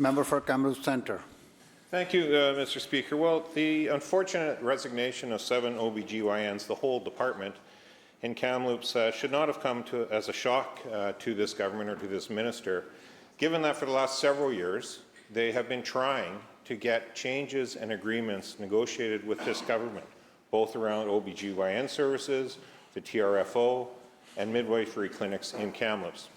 Member for Kamloops Centre. Thank you, Mr. Speaker. Well, the unfortunate resignation of 7 OBGYNs, the whole department in Kamloops, should not have come as a shock to this government or to this minister, given that for the last several years they have been trying to get changes and agreements negotiated with this government, both around OBGYN services, the TRFO, and midwifery clinics in Kamloops.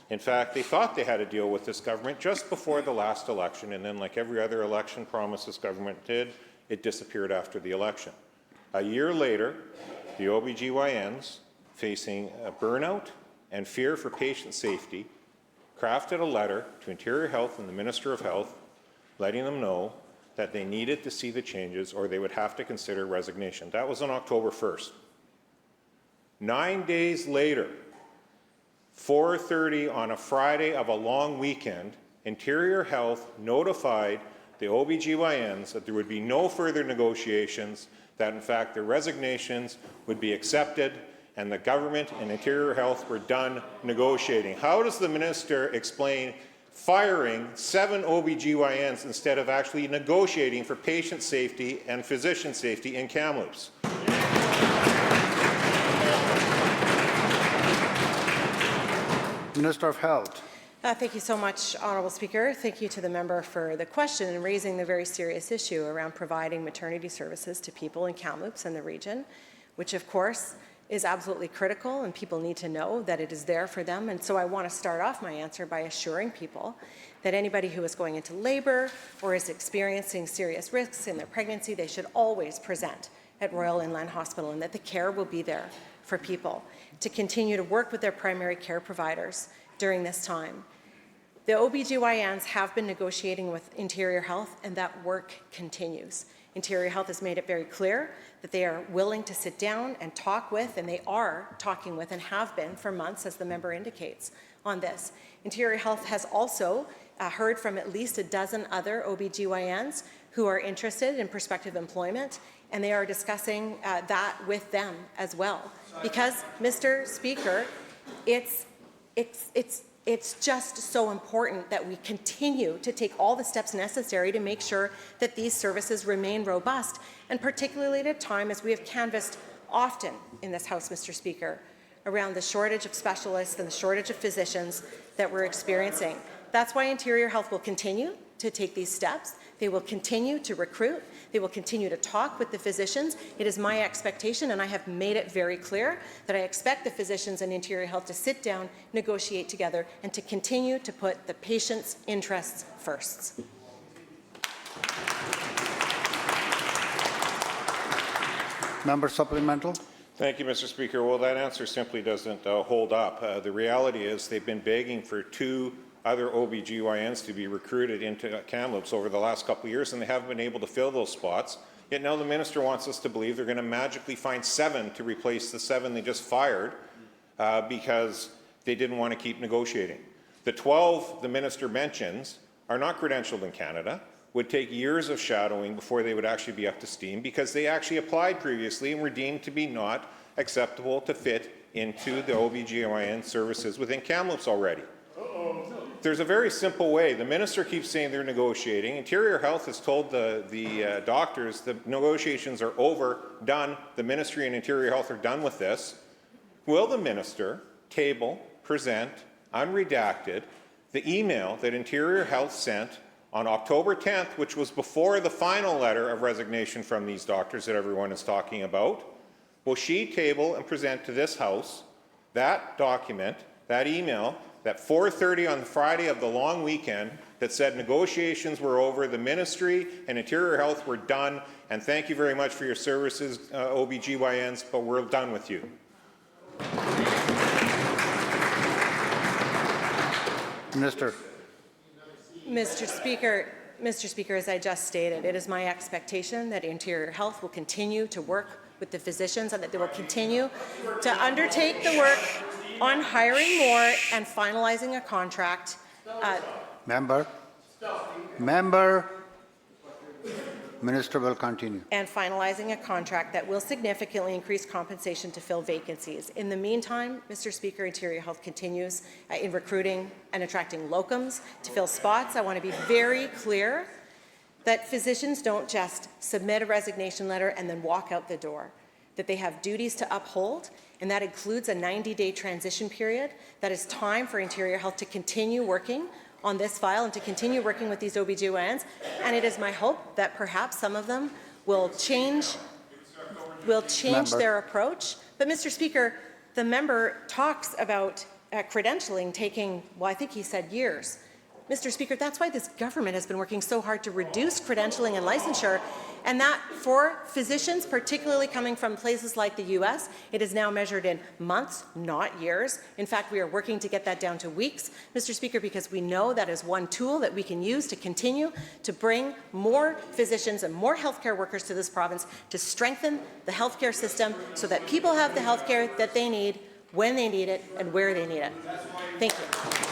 In fact, they thought they had a deal with this government just before the last election, and then, like every other election promise this government did, it disappeared after the election. A year later, the OBGYNs, facing a burnout and fear for patient safety, crafted a letter to Interior Health and the Minister of Health, letting them know that they needed to see the changes or they would have to consider resignation. That was on October 1st. 9 days later, 4:30 on a Friday of a long weekend, Interior Health notified the OBGYNs that there would be no further negotiations, that in fact their resignations would be accepted, and the government and Interior Health were done negotiating. How does the minister explain firing 7 OBGYNs instead of actually negotiating for patient safety and physician safety in Kamloops? Minister of Health. Thank you so much, Honourable Speaker. Thank you to the member for the question and raising the very serious issue around providing maternity services to people in Kamloops and the region, which of course is absolutely critical, and people need to know that it is there for them. And so I want to start off my answer by assuring people that anybody who is going into labour or is experiencing serious risks in their pregnancy, they should always present at Royal Inland Hospital, and that the care will be there for people to continue to work with their primary care providers during this time. The OBGYNs have been negotiating with Interior Health, and that work continues. Interior Health has made it very clear that they are willing to sit down and talk with, and they are talking with and have been for months, as the member indicates, on this. Interior Health has also heard from at least a dozen other OBGYNs who are interested in prospective employment, and they are discussing that with them as well. Because, Mr. Speaker, it's just so important that we continue to take all the steps necessary to make sure that these services remain robust, and particularly at a time as we have canvassed often in this House, Mr. Speaker, around the shortage of specialists and the shortage of physicians that we're experiencing. That's why Interior Health will continue to take these steps. They will continue to recruit. They will continue to talk with the physicians. It is my expectation, and I have made it very clear, that I expect the physicians and Interior Health to sit down, negotiate together, and to continue to put the patient's interests first. Member supplemental. Thank you, Mr. Speaker. Well, that answer simply doesn't hold up. The reality is they've been begging for 2 other OBGYNs to be recruited into Kamloops over the last couple of years, and they haven't been able to fill those spots. Yet now the minister wants us to believe they're going to magically find 7 to replace the 7 they just fired because they didn't want to keep negotiating. The 12 the minister mentions are not credentialed in Canada, would take years of shadowing before they would actually be up to steam, because they actually applied previously and were deemed to be not acceptable to fit into the OBGYN services within Kamloops already. There's a very simple way. The minister keeps saying they're negotiating. Interior Health has told the doctors the negotiations are over, done. The ministry and Interior Health are done with this. Will the minister table, present, unredacted, the email that Interior Health sent on October 10th, which was before the final letter of resignation from these doctors that everyone is talking about? Will she table and present to this House that document, that email, that 4:30 on the Friday of the long weekend, that said negotiations were over, the ministry and Interior Health were done, and thank you very much for your services, OBGYNs, but we're done with you? Minister. Mr. Speaker, as I just stated, it is my expectation that Interior Health will continue to work with the physicians, and that they will continue to undertake the work on hiring more and finalizing a contract. Member. Minister will continue. and finalizing a contract that will significantly increase compensation to fill vacancies. In the meantime, Mr. Speaker, Interior Health continues in recruiting and attracting locums to fill spots. I want to be very clear that physicians don't just submit a resignation letter and then walk out the door, that they have duties to uphold, and that includes a 90-day transition period. That is time for Interior Health to continue working on this file and to continue working with these OBGYNs, and it is my hope that perhaps some of them will change Member. their approach. But Mr. Speaker, the member talks about credentialing taking, well, I think he said years. Mr. Speaker, that's why this government has been working so hard to reduce credentialing and licensure, and that for physicians, particularly coming from places like the US, it is now measured in months, not years. In fact, we are working to get that down to weeks, Mr. Speaker, because we know that is one tool that we can use to continue to bring more physicians and more healthcare workers to this province to strengthen the healthcare system so that people have the healthcare that they need when they need it and where they need it. Thank you.